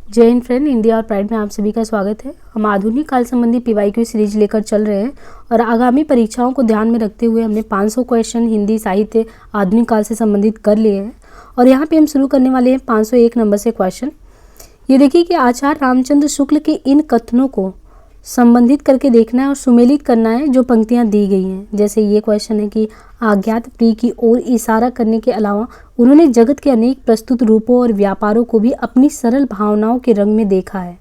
जय Hind friend, India और pride में आप सभी का स्वागत है। हम आधुनिक काल संबंधी पीवाईक्यू सीरीज लेकर चल रहे हैं और आगामी परीक्षाओं को ध्यान में रखते हुए हमने 500 क्वेश्चन हिंदी साहित्य आधुनिक काल से संबंधित कर लिए हैं और यहाँ पे हम शुरू करने वाले हैं 501 नंबर से क्वेश्चन। ये देखिए कि आचार्य रामचंद्र शुक्ल के इन कथनों को संबंधित करके देखना है और सुमेलित करना है जो पंक्तियां दी गई हैं। जैसे ये क्वेश्चन है कि अज्ञात प्रिय की ओर इशारा करने के अलावा उन्होंने जगत के अनेक प्रस्तुत रूपों और व्यापारों को भी अपनी सरल भावनाओं के रंग में देखा है।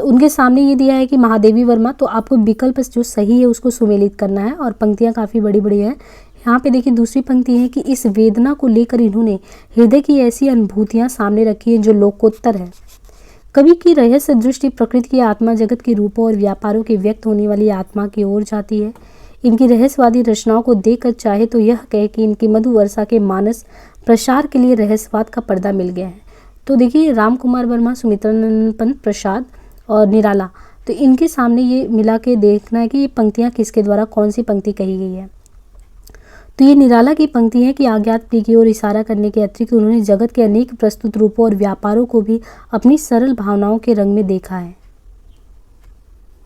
उनके सामने ये दिया है कि महादेवी वर्मा, तो आपको विकल्प जो सही है उसको सुमेलित करना है और पंक्तियां काफ़ी बड़ी बड़ी है। यहाँ पे देखिए दूसरी पंक्ति है कि इस वेदना को लेकर इन्होंने हृदय की ऐसी अनुभूतियाँ सामने रखी हैं जो लोकोत्तर है। कवि की रहस्य दृष्टि प्रकृति की आत्मा जगत के रूपों और व्यापारों के व्यक्त होने वाली आत्मा की ओर जाती है। इनकी रहस्यवादी रचनाओं को देखकर चाहे तो यह कहे कि इनकी मधु वर्षा के मानस प्रसार के लिए रहस्यवाद का पर्दा मिल गया है। तो देखिए राम कुमार वर्मा, सुमित्रानंद पंत, प्रसाद और निराला, तो इनके सामने ये मिला के देखना है कि ये पंक्तियाँ किसके द्वारा कौन सी पंक्ति कही गई है। तो ये निराला की पंक्ति है कि अज्ञात प्रिय की ओर इशारा करने के अतिरिक्त उन्होंने जगत के अनेक प्रस्तुत रूपों और व्यापारों को भी अपनी सरल भावनाओं के रंग में देखा है।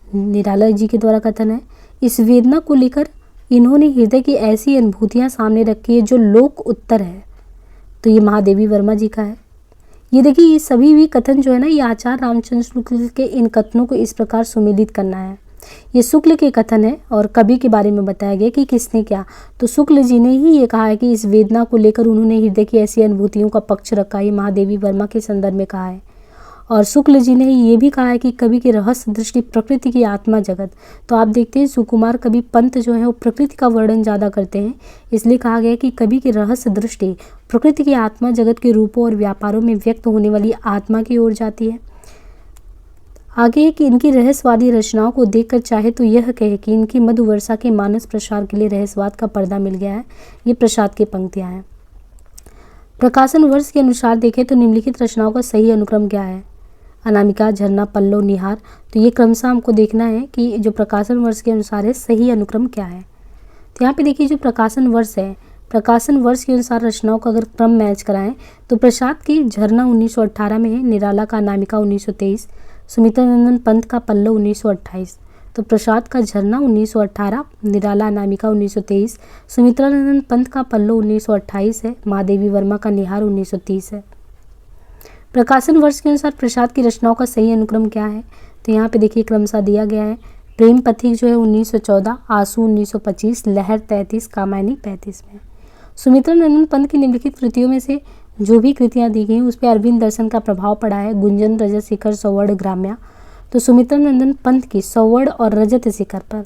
निराला जी के द्वारा कथन है, इस वेदना को लेकर इन्होंने हृदय की ऐसी अनुभूतियां सामने रखी है जो लोक उत्तर है। तो ये महादेवी वर्मा जी का है। ये देखिए ये सभी भी कथन जो है ना, ये आचार्य रामचंद्र शुक्ल के इन कथनों को इस प्रकार सुमेलित करना है। ये शुक्ल के कथन है और कवि के बारे में बताया गया कि किसने क्या, तो शुक्ल जी ने ही ये कहा है कि इस वेदना को लेकर उन्होंने हृदय की ऐसी अनुभूतियों का पक्ष रखा है। महादेवी वर्मा के संदर्भ में कहा है। और शुक्ल जी ने ये भी कहा है कि कवि की रहस्य दृष्टि प्रकृति की आत्मा जगत, तो आप देखते हैं सुकुमार कवि पंत जो है वो प्रकृति का वर्णन ज़्यादा करते हैं, इसलिए कहा गया कि कवि की रहस्य दृष्टि प्रकृति की आत्मा जगत के रूपों और व्यापारों में व्यक्त होने वाली आत्मा की ओर जाती है। आगे है कि इनकी रहस्यवादी रचनाओं को देखकर चाहे तो यह कहे कि इनकी मधु वर्षा के मानस प्रसार के लिए रहस्यवाद का पर्दा मिल गया है। ये प्रसाद की पंक्तियां हैं। प्रकाशन वर्ष के अनुसार देखें तो निम्नलिखित रचनाओं का सही अनुक्रम क्या है। अनामिका, झरना, पल्लव, निहार, तो ये क्रमशः हमको देखना है कि जो प्रकाशन वर्ष के अनुसार है सही अनुक्रम क्या है। तो यहाँ पे देखिए जो प्रकाशन वर्ष है, प्रकाशन वर्ष के अनुसार रचनाओं का अगर क्रम मैच कराएं तो प्रसाद की झरना 1918 में है, निराला का अनामिका 1923, सुमित्रानंदन पंत का पल्लव 1928। तो प्रसाद का झरना 1918, निराला अनामिका 1923, सुमित्रानंदन पंत का पल्लव 1928 है, महादेवी वर्मा का निहार 1930 है। प्रकाशन वर्ष के अनुसार प्रसाद की रचनाओं का सही अनुक्रम क्या है, तो यहाँ पे देखिए क्रमशः दिया गया है। प्रेम पथिक जो है 1914, आंसू 1925, लहर 33, कामायनी 35 में। सुमित्रानंदन पंत की निम्नलिखित कृतियों में से जो भी कृतियां दी गई हैं उस पर अरविंद दर्शन का प्रभाव पड़ा है। गुंजन, रजत शिखर, सौवर्ण, ग्राम्या, तो सुमित्रानंदन पंत की सौवर्ण और रजत शिखर पर,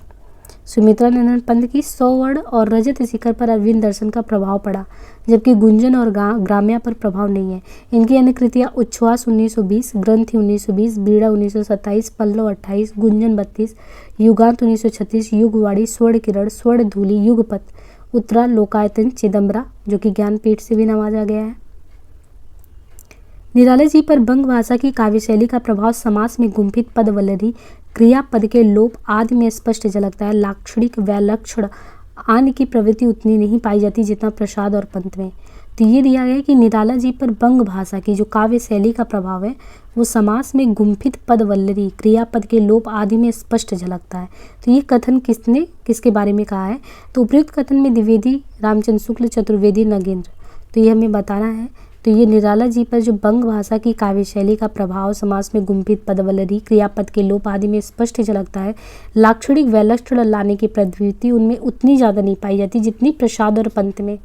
सुमित्रानंदन पंत की सौवर्ण और रजत शिखर पर अरविंद दर्शन का प्रभाव पड़ा, जबकि गुंजन और ग्राम्या पर प्रभाव नहीं है। इनकी अन्य कृतियाँ उच्छ्वास 1920, ग्रंथि 1920, बीड़ा 1927, पल्लव 28, गुंजन 32, युगांत 1936, युगवाड़ी, स्वर्ण किरण, स्वर्ण धूलि, युगपथ, उत्तरा, लोकायतन, चिदम्बरा, जो कि ज्ञानपीठ से भी नवाजा गया है। निराला जी पर बंग भाषा की काव्यशैली का प्रभाव समास में गुंफित पद वल्लरी, क्रियापद के लोप आदि में स्पष्ट झलकता है। लाक्षणिक वैलक्षण आने की प्रवृत्ति उतनी नहीं पाई जाती जितना प्रसाद और पंत में। तो ये दिया गया कि निराला जी पर बंग भाषा की जो काव्य शैली का प्रभाव है वो समास में गुंफित पद वल्लरी, क्रियापद के लोप आदि में स्पष्ट झलकता है। तो ये कथन किसने किसके बारे में कहा है, तो उपयुक्त कथन में द्विवेदी, रामचंद्र शुक्ल, चतुर्वेदी, नगेंद्र, तो ये हमें बताना है। तो ये निराला जी पर जो बंग भाषा की काव्य शैली का प्रभाव समास में गुंफित पद वल्लरी, क्रियापद के लोप आदि में स्पष्ट झलकता है। लाक्षणिक वैलक्षण लाने की प्रवृत्ति उनमें उतनी ज़्यादा नहीं पाई जाती जितनी प्रसाद और पंत में।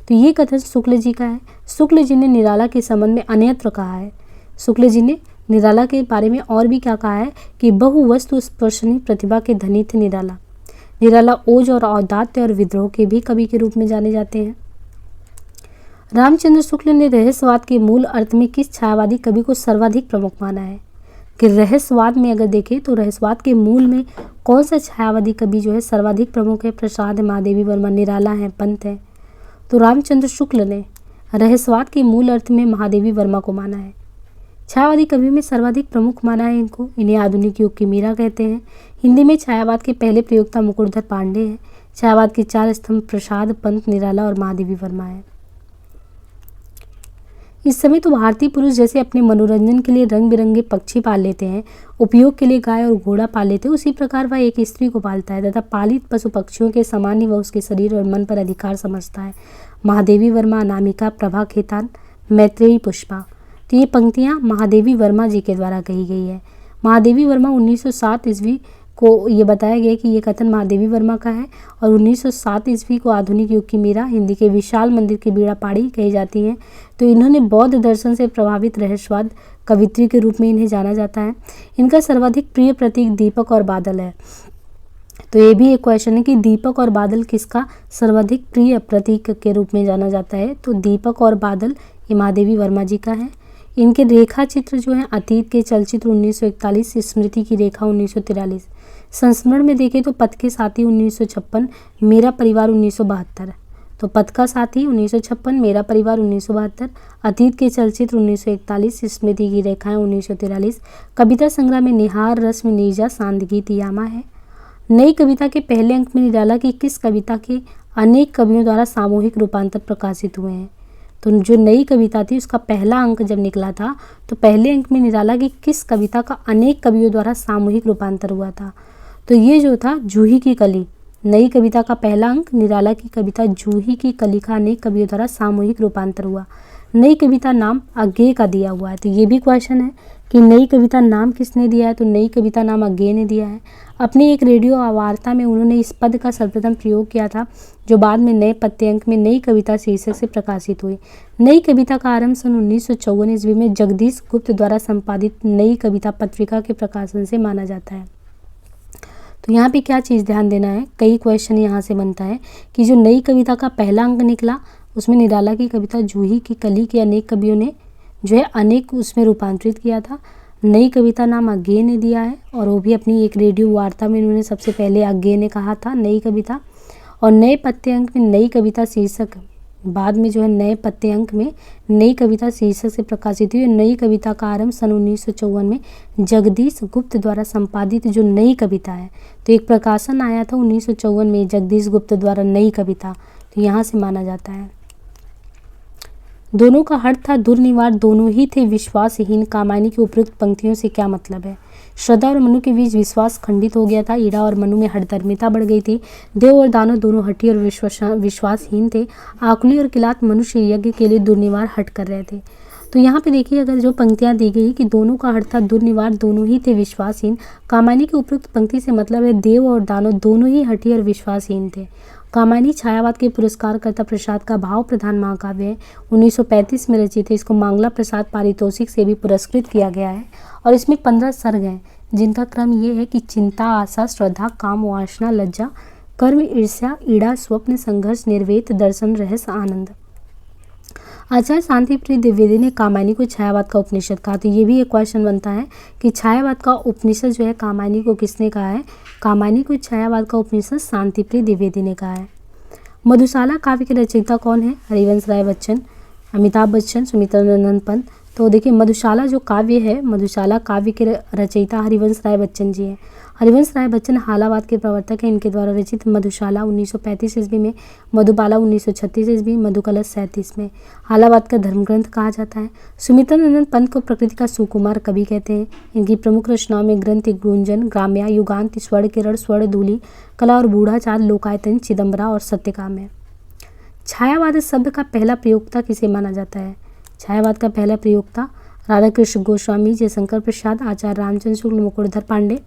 तो ये कथन शुक्ल जी का है। शुक्ल जी ने निराला के संबंध में अन्यत्र कहा है। शुक्ल जी ने निराला के बारे में और भी क्या कहा है कि बहुवस्तु स्पर्शनी प्रतिभा के धनी थे निराला। निराला ओज और औदात्य और विद्रोह के भी कवि के रूप में जाने जाते हैं। रामचंद्र शुक्ल ने रहस्यवाद के मूल अर्थ में किस छायावादी कवि को सर्वाधिक प्रमुख माना है, कि रहस्यवाद में अगर देखें तो रहस्यवाद के मूल में कौन सा छायावादी कवि जो है सर्वाधिक प्रमुख है। प्रसाद है, महादेवी वर्मा, निराला है, पंत है। तो रामचंद्र शुक्ल ने रहस्यवाद के मूल अर्थ में महादेवी वर्मा को माना है। छायावादी कवि में सर्वाधिक प्रमुख माना है इनको। इन्हें आधुनिक युग की मीरा कहते हैं। हिंदी में छायावाद के पहले प्रयोक्ता मुकुटधर पांडे हैं। छायावाद के 4 स्तंभ प्रसाद, पंत, निराला और महादेवी वर्मा है। इस समय तो भारतीय पुरुष जैसे अपने मनोरंजन के लिए रंग बिरंगे पक्षी पाल लेते हैं, उपयोग के लिए गाय और घोड़ा पाल लेते हैं, उसी प्रकार वह एक स्त्री को पालता है तथा पालित पशु पक्षियों के समान ही वह उसके शरीर और मन पर अधिकार समझता है। महादेवी वर्मा, अनामिका, प्रभा खेतान, मैत्रेयी पुष्पा। तो ये पंक्तियाँ महादेवी वर्मा जी के द्वारा कही गई है। महादेवी वर्मा 1907 ईस्वी को ये बताया गया कि ये कथन महादेवी वर्मा का है और 1907 ईस्वी को आधुनिक युग की मीरा, हिंदी के विशाल मंदिर की बीड़ा पाड़ी कही जाती हैं। तो इन्होंने बौद्ध दर्शन से प्रभावित रहस्यवाद कवित्री के रूप में इन्हें जाना जाता है। इनका सर्वाधिक प्रिय प्रतीक दीपक और बादल है। तो ये भी एक क्वेश्चन है कि दीपक और बादल किसका सर्वाधिक प्रिय प्रतीक के रूप में जाना जाता है। तो दीपक और बादल ये महादेवी वर्मा जी का है। इनके रेखा चित्र जो है अतीत के चलचित्र 1941, स्मृति की रेखा 1943, संस्मरण में देखें तो पथ के साथी 1956, मेरा परिवार 1972। तो पथ का साथी 1956, मेरा परिवार 1972, अतीत के चलचित्र 1941, स्मृति की रेखाएं 1943, कविता संग्रह में निहार, रस्म, नीजा, सांदगीत, यामा है। नई कविता के पहले अंक में निराला की किस कविता के अनेक कवियों द्वारा सामूहिक रूपांतर प्रकाशित हुए हैं। तो जो नई कविता थी उसका पहला अंक जब निकला था तो पहले अंक में निराला की किस कविता का अनेक कवियों द्वारा सामूहिक रूपांतर हुआ था। तो ये जो था जूही की कली, नई कविता का पहला अंक निराला की कविता जूही की कली का अनेक कवियों द्वारा सामूहिक रूपांतर हुआ। नई कविता नाम अज्ञेय का दिया हुआ है। तो ये भी क्वेश्चन है कि नई कविता नाम किसने दिया है। तो नई कविता नाम अज्ञेय ने दिया है। अपनी एक रेडियो वार्ता में उन्होंने इस पद का सर्वप्रथम प्रयोग किया था जो बाद में नए पत्ते अंक में नई कविता शीर्षक से प्रकाशित हुई। नई कविता का आरंभ सन 1954 ईस्वी में जगदीश गुप्त द्वारा संपादित नई कविता पत्रिका के प्रकाशन से माना जाता है। तो यहाँ पे क्या चीज़ ध्यान देना है, कई क्वेश्चन यहाँ से बनता है कि जो नई कविता का पहला अंक निकला उसमें निराला की कविता जूही की कली के अनेक कवियों ने जो है अनेक उसमें रूपांतरित किया था। नई कविता नाम अज्ञेय ने दिया है और वो भी अपनी एक रेडियो वार्ता में उन्होंने सबसे पहले अज्ञेय ने कहा था नई कविता। और नए पत्ते अंक में नई कविता शीर्षक बाद में जो है नए पत्ते अंक में नई कविता शीर्षक से प्रकाशित हुई। नई कविता का आरंभ सन 1954 में जगदीश गुप्त द्वारा संपादित जो नई कविता है, तो एक प्रकाशन आया था 1954 में जगदीश गुप्त द्वारा नई कविता, तो यहाँ से माना जाता है। दोनों का हट था दुर्निवार, दोनों ही थे विश्वासहीन। कामायनी की उपयुक्त पंक्तियों से क्या मतलब है। श्रद्धा और मनु के बीच विश्वास खंडित हो गया था। ईड़ा और मनु में हठधर्मिता बढ़ गई थी। देव और दानव दोनों हठी और विश्वासहीन थे। आकुली और किलात मनुष्य यज्ञ के लिए दुर्निवार हट कर रहे थे। तो यहाँ पे देखिए अगर जो पंक्तियाँ दी गई कि दोनों का हट था दुर्निवार, दोनों ही थे विश्वासहीन। कामायनी की उपयुक्त पंक्ति से मतलब है देव और दानव दोनों ही हठी और विश्वासहीन थे। कामायनी छायावाद के पुरस्कारकर्ता प्रसाद का भाव प्रधान महाकाव्य है। 1935 में रचित है। इसको मांगला प्रसाद पारितोषिक से भी पुरस्कृत किया गया है और इसमें 15 सर्ग हैं जिनका क्रम ये है कि चिंता, आशा, श्रद्धा, काम, वासना, लज्जा, कर्म, ईर्ष्या, ईड़ा, स्वप्न, संघर्ष, निर्वेद, दर्शन, रहस्य, आनंद। आचार्य शांतिप्रिय द्विवेदी ने कामायनी को छायावाद का उपनिषद कहा। तो ये भी एक क्वेश्चन बनता है कि छायावाद का उपनिषद जो है कामायनी को किसने कहा है। कामायनी को छायावाद का उपनिषद शांतिप्रिय द्विवेदी ने कहा है। मधुशाला काव्य के रचयिता कौन है। हरिवंश राय बच्चन, अमिताभ बच्चन, सुमित्रा नंदन पंत। तो देखिए मधुशाला जो काव्य है, मधुशाला काव्य के रचयिता हरिवंश राय बच्चन जी हैं। हरिवंश राय बच्चन हालावाद के प्रवर्तक हैं। इनके द्वारा रचित मधुशाला 1935 ईस्वी में, मधुबाला 1936 ईस्वी, मधुकलश 37 में हालावाद का धर्म ग्रंथ कहा जाता है। सुमित्रा नंदन पंत को प्रकृति का सुकुमार कवि कहते हैं। इनकी प्रमुख रचनाओं में ग्रंथ गुंजन, ग्राम्या, युगांत, स्वर्ण किरण, स्वर्ण धूलि, कला और बूढ़ाचार, लोकायतन, चिदम्बरा और सत्यकाम है। छायावाद शब्द का पहला प्रयोक्ता किसे माना जाता है। छायावाद का पहला प्रयोक्ता राधाकृष्ण गोस्वामी, जयशंकर प्रसाद, आचार्य रामचंद्र शुक्ल, मुकुटधर पांडे।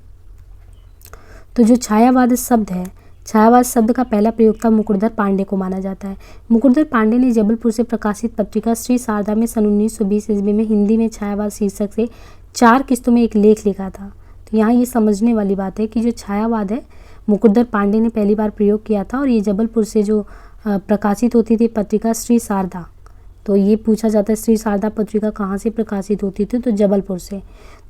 तो जो छायावाद शब्द है, छायावाद शब्द का पहला प्रयोक्ता मुकुटधर पांडे को माना जाता है। मुकुटधर पांडे ने जबलपुर से प्रकाशित पत्रिका श्री शारदा में सन 1920 ईस्वी में हिंदी में छायावाद शीर्षक से 4 किस्तों में एक लेख लिखा था। तो यहाँ ये समझने वाली बात है कि जो छायावाद है मुकुटधर पांडे ने पहली बार प्रयोग किया था और ये जबलपुर से जो प्रकाशित होती थी पत्रिका श्री शारदा। तो ये पूछा जाता है श्री शारदा पत्रिका कहाँ से प्रकाशित होती थी, तो जबलपुर से।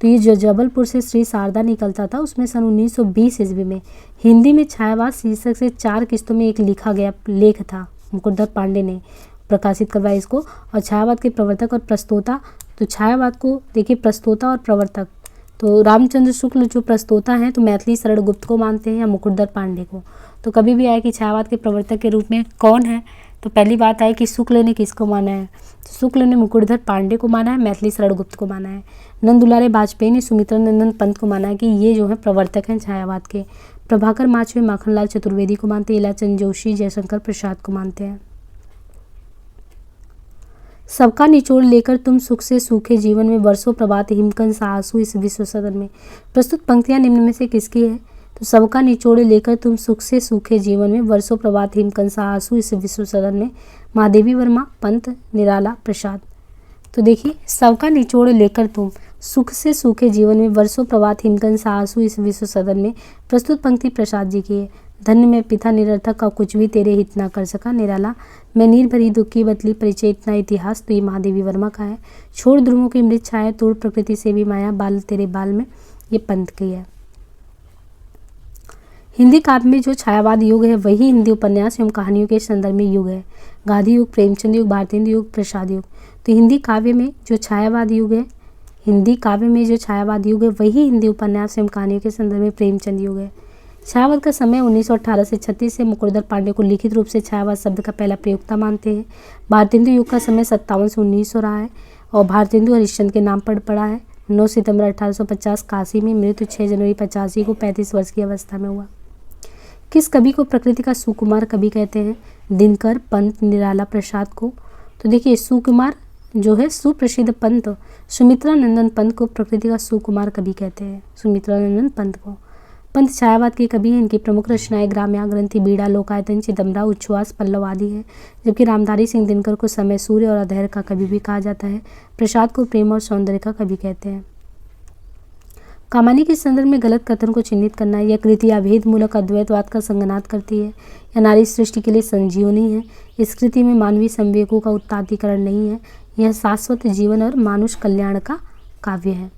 तो ये जो जबलपुर से श्री शारदा निकलता था उसमें सन 1920 ईस्वी में हिंदी में छायावाद शीर्षक से 4 किस्तों में एक लिखा गया लेख था। मुकुटधर पांडे ने प्रकाशित करवाया इसको। और छायावाद के प्रवर्तक और प्रस्तोता, तो छायावाद को देखिए प्रस्तोता और प्रवर्तक, तो रामचंद्र शुक्ल जो प्रस्तोता हैं तो मैथिली शरण गुप्त को मानते हैं या मुकुटधर पांडे को। तो कभी भी आए कि छायावाद के प्रवर्तक के रूप में कौन है, तो पहली बात है कि शुक्ल ने किसको माना है, तो शुक्ल ने मुकुटधर पांडे को माना है, मैथिली शरण गुप्त को माना है। नंद दुलारे वाजपेयी ने सुमित्रा नंदन पंत को माना है कि ये जो है प्रवर्तक हैं छायावाद के। प्रभाकर माचवे माखनलाल चतुर्वेदी को मानते हैं, इलाचंद जोशी जयशंकर प्रसाद को मानते हैं। सबका निचोड़ लेकर तुम सुख से सूखे जीवन में, वर्षों प्रभात हिमकंस आंसू इस विश्व सदन में। प्रस्तुत पंक्तियां निम्न में से किसकी है, तो सबका निचोड़ लेकर तुम सुख से सूखे जीवन में, वर्षों प्रभात हिमकंस आंसू इस विश्व सदन में, महादेवी वर्मा, पंत, निराला, प्रसाद। तो देखिए, सबका निचोड़ लेकर तुम सुख से सूखे जीवन में, वर्षों प्रभात हिमकंस आंसू इस विश्व सदन में। प्रस्तुत पंक्ति प्रसाद जी की है। धन्य में पिता निरर्थक का कुछ भी तेरे हित ना कर सका, निराला। मैं नीर भरी दुख की बतली परिचय इतना इतिहास, तो ये महादेवी वर्मा का है। छोड़ ध्रुवों की मृत छाया, तोड़ प्रकृति से भी माया, बाल तेरे बाल में, ये पंत की है। हिंदी काव्य में जो छायावाद युग है वही हिंदी उपन्यास एवं कहानियों के संदर्भ में युग है। गांधी युग, प्रेमचंद युग, भारतेंदु युग, प्रसाद युग। तो हिंदी काव्य में जो छायावाद युग है, हिंदी काव्य में जो छायावाद युग है वही हिंदी उपन्यास एवं कहानियों के संदर्भ में प्रेमचंद युग है। छायावाद का समय 1918 से 36 है। मुकुटधर पांडे को लिखित रूप से छायावाद शब्द का पहला प्रयोक्ता मानते हैं। भारतेंदु युग का समय 57 से 1900 रहा है और भारतेंदु हरिश्चंद्र के नाम पर पड़ा है। 9 सितंबर 1850 काशी में, मृत्यु 6 जनवरी 85 को 35 वर्ष की अवस्था में हुआ। किस कवि को प्रकृति का सुकुमार कवि कहते हैं, दिनकर, पंत, निराला, प्रसाद को। तो देखिए, सुकुमार जो है सुप्रसिद्ध पंत सुमित्रा नंदन पंत को प्रकृति का सुकुमार कवि कहते हैं, सुमित्रा नंदन पंत को। पंत छायावाद के कवि हैं। इनकी प्रमुख रचनाएं ग्राम्या ग्रंथि, बीड़ा, लोकायतन, चिदम्बरा, उच्छ्वास, पल्लव आदि है। जबकि रामधारी सिंह दिनकर को समय, सूर्य और अधैर्य का कवि भी कहा जाता है। प्रसाद को प्रेम और सौंदर्य का कवि कहते हैं। कामानी के संदर्भ में गलत कथन को चिन्हित करना है। यह कृति अभेद मूलक अद्वैतवाद का संगनाद करती है। यह नारी सृष्टि के लिए संजीवनी है। इस कृति में मानवीय संवेगों का उत्तातीकरण नहीं है। यह शाश्वत जीवन और मानुष कल्याण का काव्य है।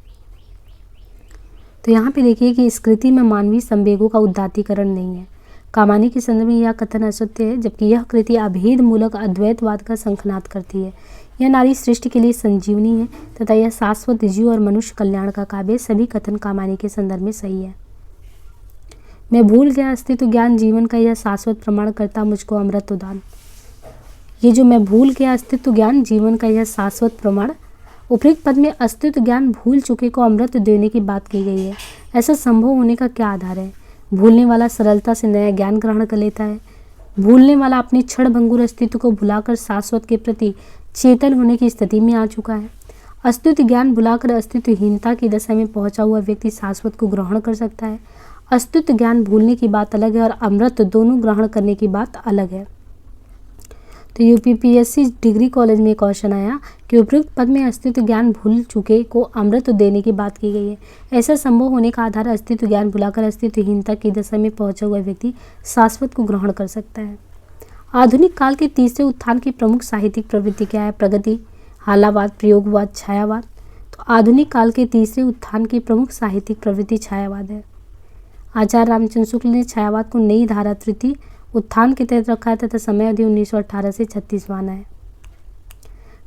तो यहाँ पे देखिए कि इस कृति में मानवीय संवेगों का उदात्तीकरण नहीं है। कामानी के संदर्भ में यह कथन असत्य है, जबकि यह कृति अभेद मूलक अद्वैतवाद का संखनाद करती है। यह नारी सृष्टि के लिए संजीवनी है तथा यह शाश्वत जीव और मनुष्य कल्याण का काव्य। सभी कथन कामानी के संदर्भ में सही है। मैं भूल गया अस्तित्व ज्ञान जीवन का, यह शाश्वत प्रमाण करता मुझको अमृत उदान। ये जो मैं भूल गया अस्तित्व ज्ञान जीवन का, यह शाश्वत प्रमाण, उपयुक्त पद में अस्तित्व ज्ञान भूल चुके को अमृत देने की बात की गई है। ऐसा संभव होने का क्या आधार है। भूलने वाला सरलता से नया ज्ञान ग्रहण कर लेता है। भूलने वाला अपने क्षण भंगुर अस्तित्व को भुलाकर शाश्वत के प्रति चेतन होने की स्थिति में आ चुका है। अस्तित्व ज्ञान भुलाकर अस्तित्वहीनता की दशा में पहुंचा हुआ व्यक्ति शाश्वत को ग्रहण कर सकता है। अस्तित्व ज्ञान भूलने की बात अलग है और अमृत दोनों ग्रहण करने की बात अलग है। तो यूपीपीएससी डिग्री कॉलेज में क्वेश्चन आया कि उपयुक्त पद में अस्तित्व ज्ञान भूल चुके को अमृत देने की बात की गई है। ऐसा संभव होने का आधार अस्तित्व ज्ञान भुलाकर अस्तित्वहीनता की दशा में पहुंचा हुआ व्यक्ति शाश्वत को ग्रहण कर सकता है। आधुनिक काल के तीसरे उत्थान की प्रमुख साहित्यिक प्रवृत्ति क्या है, प्रगति, हालावाद, प्रयोगवाद, छायावाद। तो आधुनिक काल के तीसरे उत्थान की प्रमुख साहित्यिक प्रवृत्ति छायावाद है। आचार्य रामचंद्र शुक्ल ने छायावाद को नई धारा तृतीय उत्थान के तहत रखा है तथा समय अवधि 1918 से 36 माना है।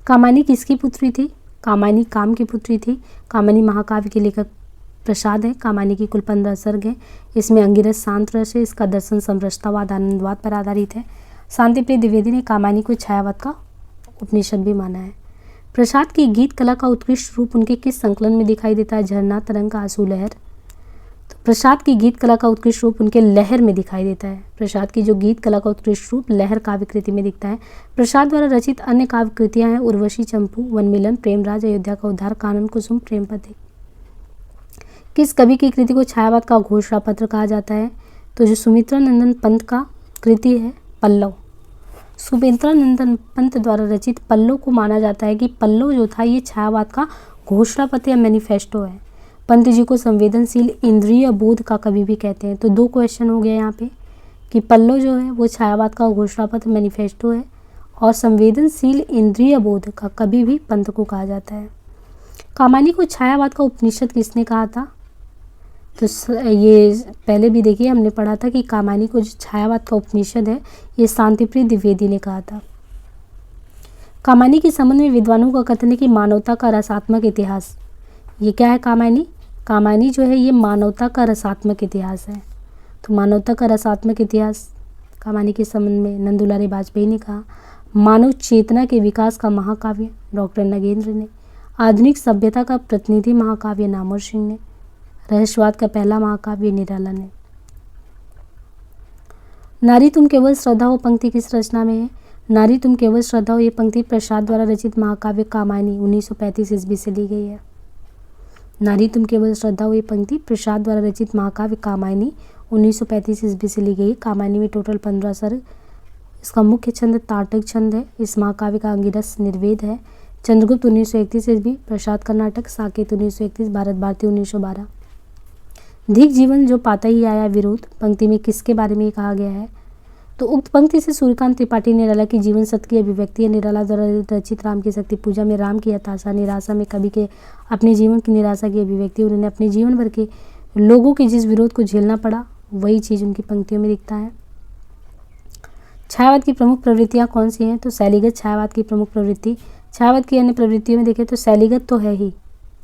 कामानी किसकी पुत्री थी, कामानी काम की पुत्री थी। कामानी महाकाव्य के लेखक प्रसाद है। कामानी की कुल 15 सर्ग हैं। इसमें अंगिरस शांत रस है। इसका दर्शन समरसतावाद आनंदवाद पर आधारित है। शांतिप्रिय द्विवेदी ने कामानी को छायावाद का उपनिषद भी माना है। प्रसाद की गीत कला का उत्कृष्ट रूप उनके किस संकलन में दिखाई देता है, झरना, तरंग, आंसू, लहर। तो प्रसाद की गीत कला का उत्कृष्ट रूप उनके लहर में दिखाई देता है। प्रसाद की जो गीत कला का उत्कृष्ट रूप लहर काव्य कृति में दिखता है। प्रसाद द्वारा रचित अन्य काव्य कृतियां हैं उर्वशी, चंपू, वनमिलन, प्रेमराज, अयोध्या का उद्धार, कानन कुसुम, प्रेम पथिक। किस कवि की कृति को छायावाद का घोषणा पत्र कहा जाता है, तो जो सुमित्रा नंदन पंत का कृति है पल्लव। सुमित्रा नंदन पंत द्वारा रचित पल्लव को माना जाता है कि पल्लव जो था ये छायावाद का घोषणा पत्र या मैनिफेस्टो है। पंत जी को संवेदनशील इंद्रिय बोध का कवि भी कहते हैं। तो 2 क्वेश्चन हो गया यहाँ पे कि पल्लव जो है वो छायावाद का घोषणा पत्र मैनिफेस्टो है और संवेदनशील इंद्रिय बोध का कवि भी पंत को कहा जाता है। कामानी को छायावाद का उपनिषद किसने कहा था, तो ये पहले भी देखिए हमने पढ़ा था कि कामानी को जो छायावाद का उपनिषद है ये शांतिप्रिय द्विवेदी ने कहा था। कामानी के संबंध में विद्वानों का कथन है कि मानवता का रसात्मक इतिहास, ये क्या है कामानी, कामानी जो है ये मानवता का रसात्मक इतिहास है। तो मानवता का रसात्मक इतिहास कहानी के संबंध में नंदुलारे बाजपेयी ने कहा। मानव चेतना के विकास का महाकाव्य डॉक्टर नगेंद्र ने। आधुनिक सभ्यता का प्रतिनिधि महाकाव्य नामवर सिंह ने। रहस्यवाद का पहला महाकाव्य निराला ने। नारी तुम केवल श्रद्धा हो पंक्ति किस रचना में है? नारी तुम केवल श्रद्धा हो ये पंक्ति प्रसाद द्वारा रचित महाकाव्य कामायनी 1935 ईस्वी से ली गई है। नारी तुम केवल श्रद्धा हो ये पंक्ति प्रसाद द्वारा रचित महाकाव्य कामायनी 1935 ईस्वी से ली गई। कामायनी में टोटल 15 सर्ग। इसका मुख्य छंद ताटक छंद है। इस महाकाव्य का अंगिरस निर्वेद है। चंद्रगुप्त 1931 ईस्वी, प्रसाद कर्नाटक, साकेत 1931, भारत भारती 1912। धिक जीवन जो पाता ही आया विरोध पंक्ति में किसके बारे में कहा गया है? तो उक्त पंक्ति से सूर्यकांत त्रिपाठी निराला की जीवन सत्य की अभिव्यक्ति है। निराला द्वारा रचित राम की शक्ति पूजा में राम की हताशा निराशा में कवि के अपने जीवन की निराशा की अभिव्यक्ति। उन्होंने अपने जीवन भर के लोगों के जिस विरोध को झेलना पड़ा वही चीज़ उनकी पंक्तियों में दिखता है। छायावाद की प्रमुख प्रवृत्तियाँ कौन सी हैं? तो शैलीगत छायावाद की प्रमुख प्रवृत्ति। छायावाद की अन्य प्रवृत्तियों में देखें तो शैलीगत तो है ही,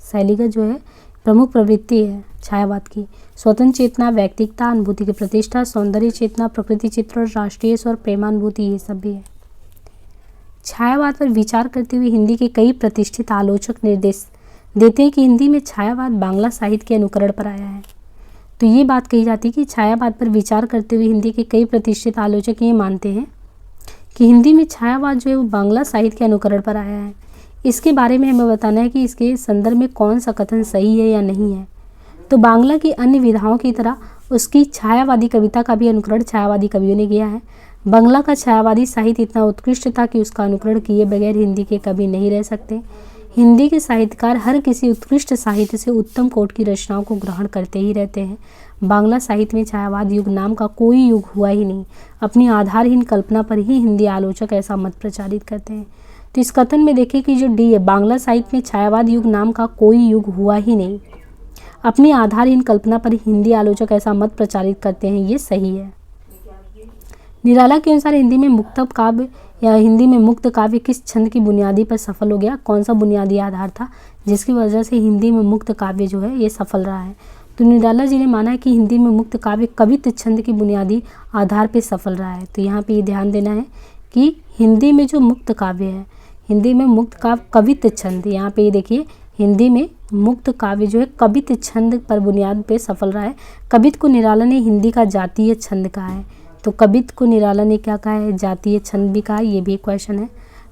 शैलीगत जो है प्रमुख प्रवृत्ति है छायावाद की। स्वतंत्र चेतना, व्यक्तिगता, अनुभूति की प्रतिष्ठा, सौंदर्य चेतना, प्रकृति चित्र, राष्ट्रीय स्वर, प्रेमानुभूति, ये सब भी है। छायावाद पर विचार करते हुए हिंदी के कई प्रतिष्ठित आलोचक निर्देश देते हैं कि हिंदी में छायावाद बांग्ला साहित्य के अनुकरण पर आया है। तो ये बात कही जाती है कि छायावाद पर विचार करते हुए हिंदी के कई प्रतिष्ठित आलोचक ये मानते हैं कि हिंदी में छायावाद जो है वो बांग्ला साहित्य के अनुकरण पर आया है। इसके बारे में हमें बताना है कि इसके संदर्भ में कौन सा कथन सही है या नहीं है। तो बांग्ला की अन्य विधाओं की तरह उसकी छायावादी कविता का भी अनुकरण छायावादी कवियों ने किया है। बांग्ला का छायावादी साहित्य इतना उत्कृष्ट था कि उसका अनुकरण किए बगैर हिंदी के कवि नहीं रह सकते। हिंदी के साहित्यकार हर किसी उत्कृष्ट साहित्य से उत्तम कोटि की रचनाओं को ग्रहण करते ही रहते हैं। बांग्ला साहित्य में छायावाद युग नाम का कोई युग हुआ ही नहीं। अपनी आधारहीन कल्पना पर ही हिंदी आलोचक ऐसा मत प्रचारित करते हैं। तो इस कथन में देखिए कि जो डी है, बांग्ला साहित्य में छायावाद युग नाम का कोई युग हुआ ही नहीं। अपनी आधारहीन कल्पना पर हिंदी आलोचक ऐसा मत प्रचारित करते हैं, ये सही है। निराला के अनुसार हिंदी में मुक्त काव्य या हिंदी में मुक्त काव्य किस छंद की बुनियादी पर सफल हो गया? कौन सा बुनियादी आधार था जिसकी वजह से हिंदी में मुक्त काव्य जो है ये सफल रहा है? तो निराला जी ने माना है कि हिंदी में मुक्त काव्य कवित्व छंद की बुनियादी आधार पर सफल रहा है। तो यहाँ पे ये ध्यान देना है कि हिंदी में जो मुक्त काव्य है, हिंदी में मुक्त काव्य कवित्व छंद, यहाँ पे ये देखिए हिंदी में मुक्त काव्य जो है कवित्व छंद पर बुनियाद पे सफल रहा है। कवित्व को निराला ने हिंदी का जातीय छंद कहा है। तो कवित्व को निराला ने क्या कहा है? जातीय छंद भी कहा है। ये भी एक क्वेश्चन है।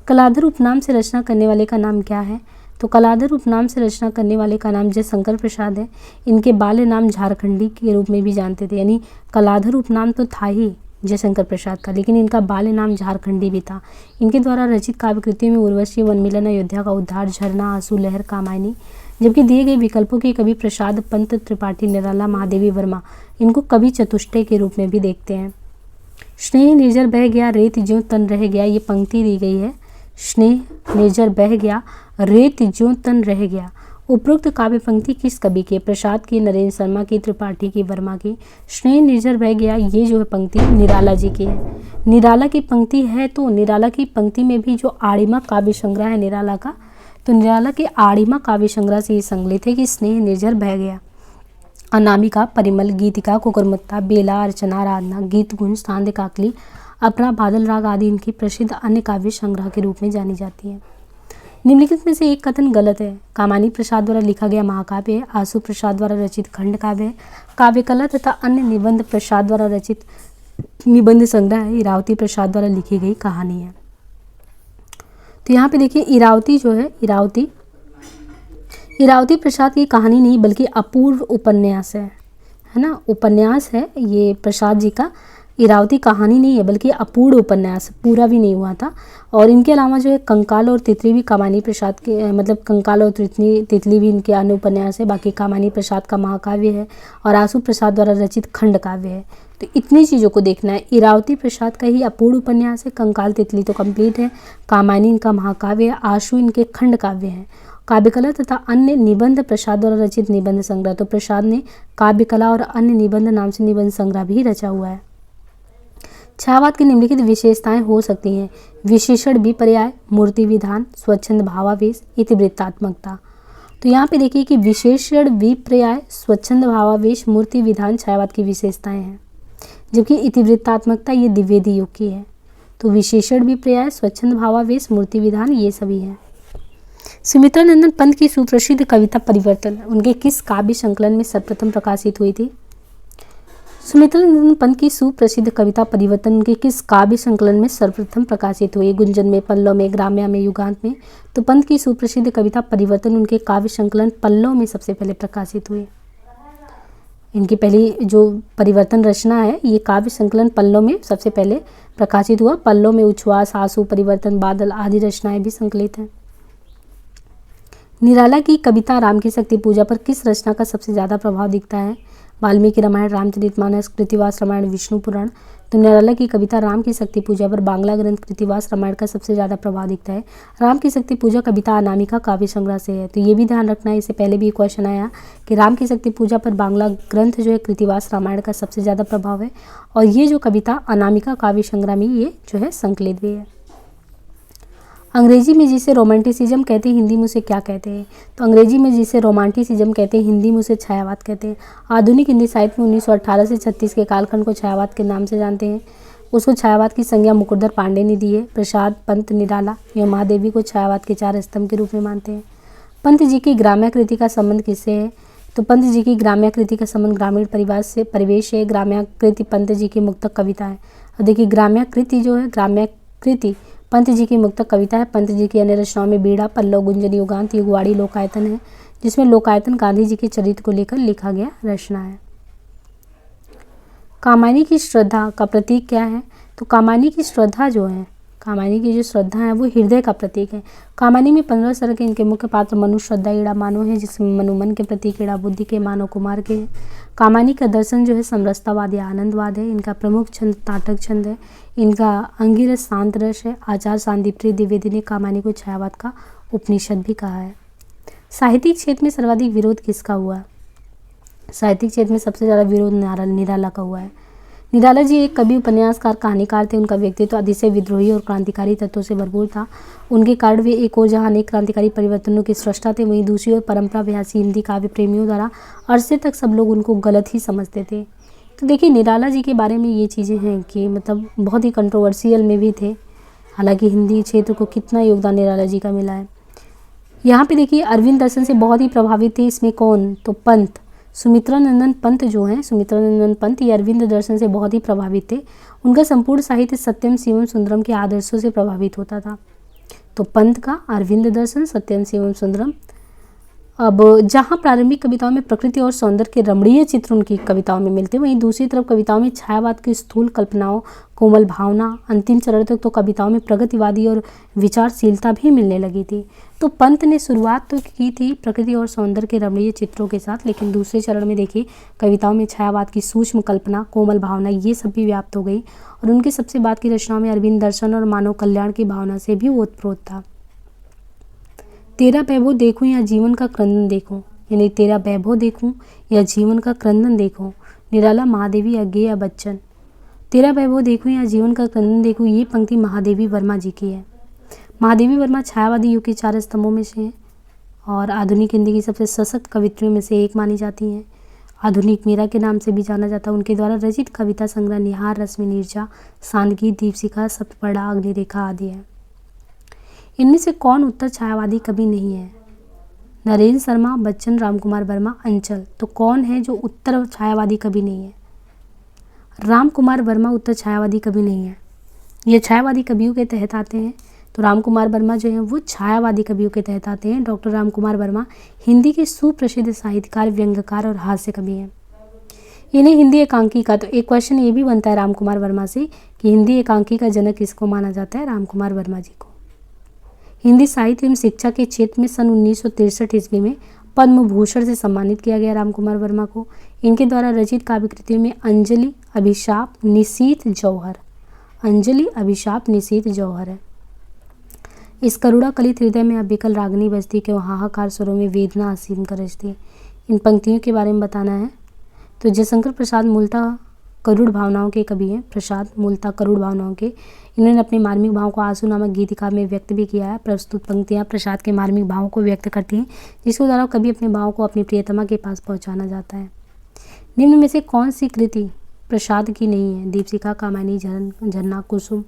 कलाधर उपनाम से रचना करने वाले का नाम क्या है? तो कलाधर उपनाम से रचना करने वाले का नाम जयशंकर प्रसाद है। इनके बाल्य नाम झारखंडी के रूप में भी जानते थे, यानी कलाधर उपनाम तो था ही जयशंकर प्रसाद का, लेकिन इनका बाल्य नाम झारखंडी भी था। इनके द्वारा रचित काव्य कृतियों में उर्वशी, वनमिलन, अयोध्या का उद्धार, झरना, आंसू लहर, कामायनी। जबकि दिए गए विकल्पों के कवि प्रसाद, पंत, त्रिपाठी, निराला, महादेवी वर्मा इनको कवि चतुष्टय के रूप में भी देखते हैं। स्नेह निर्जर बह गया, रेत ज्यों तन रह गया, ये पंक्ति दी गई है। स्नेह निर्जर बह गया, रेत ज्यों तन रह गया। उपरोक्त काव्य पंक्ति किस कवि की? प्रसाद की, नरेंद्र शर्मा की, त्रिपाठी की, वर्मा की। स्नेह निर्जर बह गया ये जो है पंक्ति निराला जी की है। निराला की पंक्ति है तो निराला की पंक्ति में भी जो आड़िमा काव्य संग्रह है निराला का, तो निराला के आड़िमा काव्य संग्रह से ये संकलित है कि स्नेह निर्जर बह गया। अनामिका, परिमल, गीतिका, कुकुरमुत्ता, बेला, अर्चना, आराधना, गीत गुंज, सांध्य काकली, अपना, बादल राग आदि इनकी प्रसिद्ध अन्य काव्य संग्रह के रूप में जानी जाती है। निम्नलिखित में से एक कथन गलत है। कामानी प्रसाद द्वारा लिखा गया महाकाव्य है। आशु प्रसाद द्वारा रचित खंड काव्य है। काव्य कला तथा अन्य निबंध प्रसाद द्वारा रचित निबंध संग्रह है। इरावती प्रसाद द्वारा लिखी गई कहानी है। तो यहाँ पे देखिए इरावती जो है, इरावती प्रसाद की कहानी नहीं बल्कि अपूर्व उपन्यास है ना, उपन्यास है ये प्रसाद जी का। इरावती कहानी नहीं है बल्कि अपूर्ण उपन्यास, पूरा भी नहीं हुआ था। और इनके अलावा जो है कंकाल और तितली भी कामानी प्रसाद के, मतलब कंकाल और तितली भी इनके अन्य उपन्यास है। बाकी कामानी प्रसाद का महाकाव्य है और आशु प्रसाद द्वारा रचित खंड काव्य है। तो इतनी चीज़ों को देखना है। इरावती प्रसाद का ही अपूर्ण उपन्यास है, कंकाल तितली तो कंप्लीट है, कामानी इनका महाकाव्य है, आशु इनके खंड काव्य है। काव्यकला तथा अन्य निबंध प्रसाद द्वारा रचित निबंध संग्रह, तो प्रसाद ने काव्यकला और अन्य निबंध नाम से निबंध संग्रह भी रचा हुआ है। छायावाद की निम्नलिखित विशेषताएं हो सकती हैं। विशेषण विपर्याय, मूर्ति विधान, स्वच्छंद भावावेश, इतिवृत्तात्मकता। तो यहाँ पे देखिए कि विशेषण विपर्याय, स्वच्छंद भावावेश, मूर्ति विधान छायावाद की विशेषताएं हैं। जबकि इतिवृत्तात्मकता ये द्विवेदी युग की है। तो विशेषण विपर्याय, स्वच्छंद भावावेश, मूर्ति विधान ये सभी हैं। सुमित्रानंदन पंत की सुप्रसिद्ध कविता परिवर्तन उनके किस काव्य संकलन में सर्वप्रथम प्रकाशित हुई थी? सुमित्रानंदन पंत की सुप्रसिद्ध कविता परिवर्तन उनके किस काव्य संकलन में सर्वप्रथम प्रकाशित हुई? गुंजन में, पल्लव में, ग्राम्या में, युगांत में? तो पंत की सुप्रसिद्ध कविता परिवर्तन उनके काव्य संकलन पल्लव में सबसे पहले प्रकाशित हुई। इनकी पहली जो परिवर्तन रचना है ये काव्य संकलन पल्लव में सबसे पहले प्रकाशित हुआ। पल्लव में उच्छ्वास, आंसू, परिवर्तन, बादल आदि रचनाएं भी संकलित हैं। निराला की कविता राम की शक्ति पूजा पर किस रचना का सबसे ज़्यादा प्रभाव दिखता है? वाल्मीकि रामायण, रामचरितमानस, कृतिवास रामायण, विष्णु पुराण? तो निराला की कविता राम की शक्ति पूजा पर बांग्ला ग्रंथ कृतिवास रामायण का सबसे ज़्यादा प्रभाव दिखता है। राम की शक्ति पूजा कविता अनामिका काव्य संग्रह से है। तो ये भी ध्यान रखना है, इससे पहले भी क्वेश्चन आया कि राम की शक्ति पूजा पर बांग्ला ग्रंथ जो है कृतिवास रामायण का सबसे ज़्यादा प्रभाव है, और ये जो कविता अनामिका काव्य संग्रह में ये जो है संकलित भी है। अंग्रेजी में जिसे रोमांटिसिज्म कहते हैं हिंदी में उसे क्या कहते हैं? तो अंग्रेजी में जिसे रोमांटिसिज्म कहते हैं हिंदी में उसे छायावाद कहते हैं। आधुनिक हिंदी साहित्य में 1918 से 36 के कालखंड को छायावाद के नाम से जानते हैं। उसको छायावाद की संज्ञा मुकुंदर पांडे ने दी है। प्रसाद, पंत, निराला या महादेवी को छायावाद के 4 स्तंभ के रूप में मानते हैं। पंत जी की ग्राम्याकृति का संबंध किससे है? तो पंत जी की ग्राम्याकृति का संबंध ग्रामीण परिवेश से। ग्राम्याकृति पंत जी की मुक्तक कविता है। और देखिए ग्राम्याकृति जो है, ग्राम्याकृति पंत जी की मुक्तक कविता है। पंत जी की अन्य रचनाओं में बीड़ा, पल्लव, गुंजन, युगांत, युगवाड़ी, लोकायतन है, जिसमें लोकायतन गांधी जी के चरित्र को लेकर लिखा गया रचना है। कामायनी की श्रद्धा का प्रतीक क्या है? तो कामायनी की श्रद्धा जो है, कामायनी की जो श्रद्धा है वो हृदय का प्रतीक है। कामायनी में 15 सरह के इनके मुख्य पात्र मनु, श्रद्धा, ईड़ा, मानो है, जिसमें मनु मन के प्रतीक, ईड़ा बुद्धि के, मानो कुमार के हैं। कामायनी का दर्शन जो है समरसतावाद या आनंदवाद है। इनका प्रमुख छंद ताटक छंद है। इनका अंगिरस शांत रस है। आचार शांतिप्रिय द्विवेदी ने कामायनी को छायावाद का उपनिषद भी कहा है। साहित्यिक क्षेत्र में सर्वाधिक विरोध किसका हुआ? साहित्यिक क्षेत्र में सबसे ज़्यादा विरोध निराला का हुआ है। निराला जी एक कवि, उपन्यासकार, कहानीकार थे। उनका व्यक्तित्व अतिशय विद्रोही और क्रांतिकारी तत्वों से भरपूर था। उनके कारण वे एक ओर जहाँ अनेक क्रांतिकारी परिवर्तनों के स्रष्टा थे, वहीं दूसरी ओर परंपरा अभ्यासी हिंदी काव्य प्रेमियों द्वारा अरसे तक सब लोग उनको गलत ही समझते थे। तो देखिए निराला जी के बारे में ये चीज़ें हैं कि मतलब बहुत ही कंट्रोवर्शियल में भी थे। हालांकि हिंदी क्षेत्र को कितना योगदान निराला जी का मिला है। यहाँ पे देखिए अरविंद दर्शन से बहुत ही प्रभावित थे। इसमें कौन? तो पंत, सुमित्रानंदन पंत जो हैं, सुमित्रानंदन पंत ये अरविंद दर्शन से बहुत ही प्रभावित थे। उनका संपूर्ण साहित्य सत्यम शिवम सुंदरम के आदर्शों से प्रभावित होता था। तो पंत का अरविंद दर्शन, सत्यम शिवम सुंदरम। अब जहाँ प्रारंभिक कविताओं में प्रकृति और सौंदर्य के रमणीय चित्र उनकी कविताओं में मिलते, वहीं दूसरी तरफ कविताओं में छायावाद की स्थूल कल्पनाओं, कोमल भावना, अंतिम चरण तक तो कविताओं में प्रगतिवादी और विचारशीलता भी मिलने लगी थी। तो पंत ने शुरुआत तो की थी प्रकृति और सौंदर्य के रमणीय चित्रों के साथ, लेकिन दूसरे चरण में देखिए कविताओं में छायावाद की सूक्ष्म कल्पना, कोमल भावना ये सब भी व्याप्त हो गई, और उनके सबसे बाद की रचनाओं में अरविंद दर्शन और मानव कल्याण की भावना से भी ओतप्रोत था। तेरा वैभव देखूं या जीवन का क्रंदन देखूं, यानी तेरा वैभव देखूं या जीवन का क्रंदन देखूं, निराला, महादेवी, अज्ञेय या बच्चन। तेरा वैभव देखूं या जीवन का क्रंदन देखूं ये पंक्ति महादेवी वर्मा जी की है। महादेवी वर्मा छायावादी युग के 4 स्तंभों में से हैं और आधुनिक हिंदी की सबसे सशक्त कवित्रियों में से एक मानी जाती हैं। आधुनिक मीरा के नाम से भी जाना जाता है। उनके द्वारा रचित कविता संग्रह निहार, रश्मि नीरजा, सांदगी, दीपशिखा, सप्तपर्णा, अग्निरेखा आदि है। इनमें से कौन उत्तर छायावादी कवि नहीं है? नरेंद्र शर्मा, बच्चन, रामकुमार वर्मा, अंचल। तो कौन है जो उत्तर छायावादी कवि नहीं है? रामकुमार वर्मा उत्तर छायावादी कवि नहीं है। ये छायावादी कवियों के तहत आते हैं। तो रामकुमार वर्मा जो हैं वो छायावादी कवियों के तहत आते हैं। डॉक्टर रामकुमार वर्मा हिंदी के सुप्रसिद्ध साहित्यकार, व्यंग्यकार और हास्य कवि हैं। इन्हें हिंदी एकांकी का, तो एक क्वेश्चन ये भी बनता है रामकुमार वर्मा से कि हिंदी एकांकी का जनक किसको माना जाता है? रामकुमार वर्मा जी को। हिंदी साहित्य एवं शिक्षा के क्षेत्र में सन 1963 ईस्वी में पद्म भूषण से सम्मानित किया गया रामकुमार वर्मा को। इनके द्वारा रचित काव्य कृतियों में अंजलि, अभिशाप, निशीथ, जौहर, अंजलि, अभिशाप, निशीथ, जौहर है। इस करुणा कलित हृदय में अब विकल रागनी बजती, क्यों हाहाकार स्वरों में वेदना असीम गरजती। इन पंक्तियों के बारे में बताना है। तो जयशंकर प्रसाद मूलतः करुण भावनाओं के कवि हैं। प्रसाद मूलतः करुण भावनाओं के। इन्होंने अपने मार्मिक भाव को आंसू नामक गीतिका में व्यक्त भी किया है। प्रस्तुत पंक्तियां प्रसाद के मार्मिक भावों को व्यक्त करती हैं, जिसके द्वारा कवि अपने भाव को अपनी प्रियतमा के पास पहुंचाना चाहता है। निम्न में से कौन सी कृति प्रसाद की नहीं है। दीपशिखा, कामिनी, झरना, कुसुम,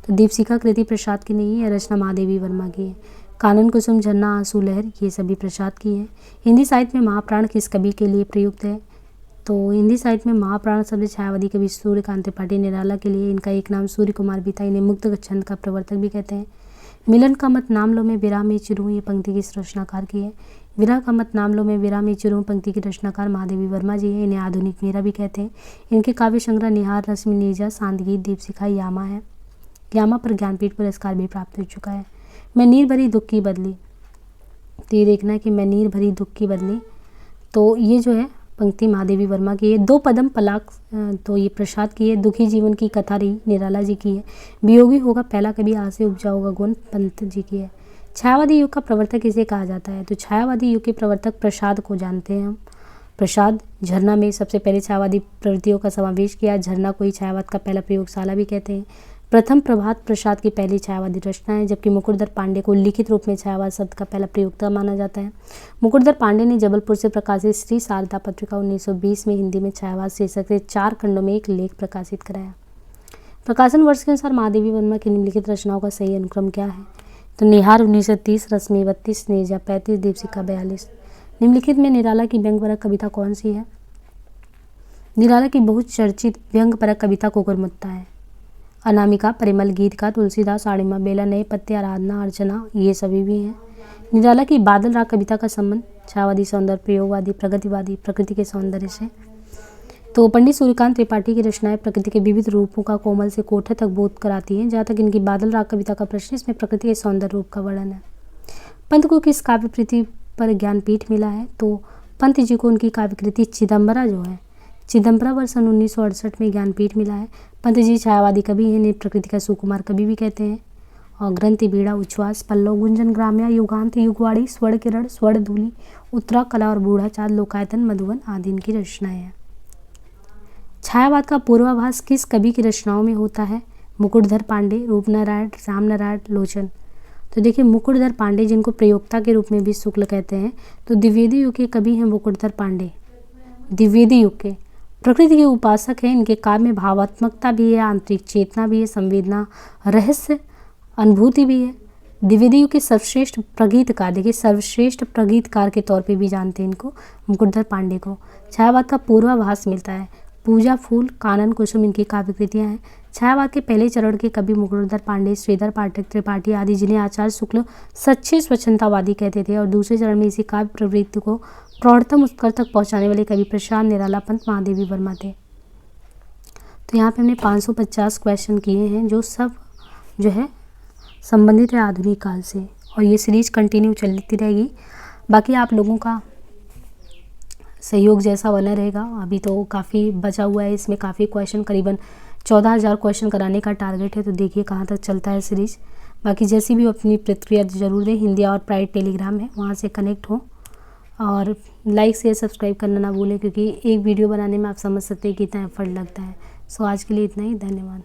तो दीपशिखा कृति प्रसाद की नहीं है, रचना महादेवी वर्मा की है। कानन, कुसुम, झरना, आंसू लहर ये सभी प्रसाद की है। हिंदी साहित्य में महाप्राण किस कवि के लिए प्रयुक्त है? तो हिंदी साहित्य में महाप्राण शब्द छायावादी कवि सूर्यकांत त्रिपाठी निराला के लिए। इनका एक नाम सूर्य कुमार भी था। इन्हें मुक्त छंद का प्रवर्तक भी कहते हैं। मिलन का मत नाम लो में विराम में चिरूं, ये पंक्ति किस रचनाकार की है? विरह का मत नाम लो में विराम में चिरूं पंक्ति की रचनाकार महादेवी वर्मा जी हैं। इन्हें आधुनिक मीरा भी कहते हैं। इनके काव्य संग्रह निहार, रश्मि, नीरजा, शांतगीत, दीपशिखा, यामा है। यामा पर ज्ञानपीठ पुरस्कार भी प्राप्त हो चुका है। मैं नीर भरी दुख की बदली, तो ये देखना है कि मैं नीर भरी दुख की बदली, तो ये जो है पंक्ति महादेवी वर्मा की है। दो पदम पलाक, तो ये प्रसाद की है। दुखी जीवन की कथा रही, निराला जी की है। वियोगी होगा पहला कभी आसे उपजा होगा, गोन पंत जी की है। छायावादी युग का प्रवर्तक इसे कहा जाता है? तो छायावादी युग के प्रवर्तक प्रसाद को जानते हैं हम। प्रसाद झरना में सबसे पहले छायावादी प्रवृत्तियों का समावेश किया। झरना को ही छायावाद का पहला प्रयोगशाला भी कहते हैं। प्रथम प्रभात प्रसाद की पहली छायावादी रचना है, जबकि मुकुटधर पांडे को लिखित रूप में छायावाद शब्द का पहला प्रयोक्ता माना जाता है। मुकुटधर पांडे ने जबलपुर से प्रकाशित श्री शारदा पत्रिका 1920 में हिंदी में छायावाद शीर्षक से 4 खंडों में एक लेख प्रकाशित कराया। प्रकाशन वर्ष के अनुसार महादेवी वर्मा की निम्नलिखित रचनाओं का सही अनुक्रम क्या है? तो निहार 1930, रश्मि 32, नीरजा 35, दीपशिखा 42। निम्नलिखित में निराला की व्यंग्यपरक कविता कौन सी है? निराला की बहुत चर्चित व्यंग्यपरक कविता कुकुरमुत्ता है। अनामिका, परिमल, गीतकार, तुलसीदास, आड़िमा, बेला, नए पत्ते, आराधना, अर्चना ये सभी भी हैं। निराला की बादल राग कविता का संबंध छायावादी, सौंदर्य, प्रयोगवादी, प्रगतिवादी, प्रकृति के सौंदर्य से। तो पंडित सूर्यकांत त्रिपाठी की रचनाएं प्रकृति के विविध रूपों का कोमल से कोठे तक बोध कराती हैं। जहाँ तक इनकी बादल राग कविता का प्रश्न, इसमें प्रकृति के सौंदर्य रूप का वर्णन है। पंत को किस काव्य कृति पर ज्ञानपीठ मिला है? तो पंत जी को उनकी काव्य कृति चिदम्बरा जो है, चिदम्बरा वर्ष 1968 में ज्ञानपीठ मिला है। पंत जी छायावादी कवि हैं। इन्हें प्रकृति का सुकुमार कवि भी कहते हैं। और ग्रंथि, बीड़ा, उच्छ्वास, पल्लव, गुंजन, ग्राम्या, युगांत, युगवाड़ी, स्वर्ण किरण, स्वर्ण धूलि, उत्तरा कला और बूढ़ा चाँद, लोकायतन, मधुवन आदि इनकी रचनाएं हैं। छायावाद का पूर्वाभास किस कवि की रचनाओं में होता है? मुकुटधर पांडे, रूपनारायण, रामनारायण, लोचन। तो देखिए मुकुटधर पांडे, जिनको प्रयोक्ता के रूप में भी शुक्ल कहते हैं, तो द्विवेदी युग के कवि हैं मुकुटधर पांडे। द्विवेदी युग के प्रकृति के उपासक हैं। इनके काव्य में भावात्मकता भी है, आंतरिक चेतना भी है, संवेदना, रहस्य, अनुभूति भी है। द्विवेदी युग के सर्वश्रेष्ठ प्रगीतकार, देखिए सर्वश्रेष्ठ प्रगीतकार के तौर पे भी जानते हैं इनको, मुकुटधर पांडे को। छायावाद का पूर्वाभास मिलता है। पूजा, फूल, कानन, कुसुम इनकी काव्य कृतियाँ हैं। छायावाद के पहले चरण के कवि मुकुटधर पांडे, श्रीधर पाठक, त्रिपाठी आदि, जिन्हें आचार्य शुक्ल सच्चे स्वच्छंदतावादी कहते थे। और दूसरे चरण में इसी काव्य प्रवृत्ति को प्रौढ़तम उत्कर्ष तक पहुंचाने वाले कवि प्रसाद, निराला, पंत, महादेवी वर्मा थे। तो यहाँ पे हमने 550 क्वेश्चन किए हैं, जो सब जो है संबंधित है आधुनिक काल से। और ये सीरीज कंटिन्यू चलती रहेगी। बाकी आप लोगों का सहयोग जैसा बना रहेगा। अभी तो काफ़ी बचा हुआ है, इसमें काफ़ी क्वेश्चन, करीबन 14,000 क्वेश्चन कराने का टारगेट है। तो देखिए कहाँ तक चलता है सीरीज। बाकी जैसी भी अपनी प्रतिक्रिया ज़रूर दें। हिंदी और प्राइवेट टेलीग्राम है, वहाँ से कनेक्ट हो। और लाइक, शेयर, सब्सक्राइब करना ना भूलें, क्योंकि एक वीडियो बनाने में आप समझ सकते हैं कितना एफर्ट लगता है। सो आज के लिए इतना ही, धन्यवाद।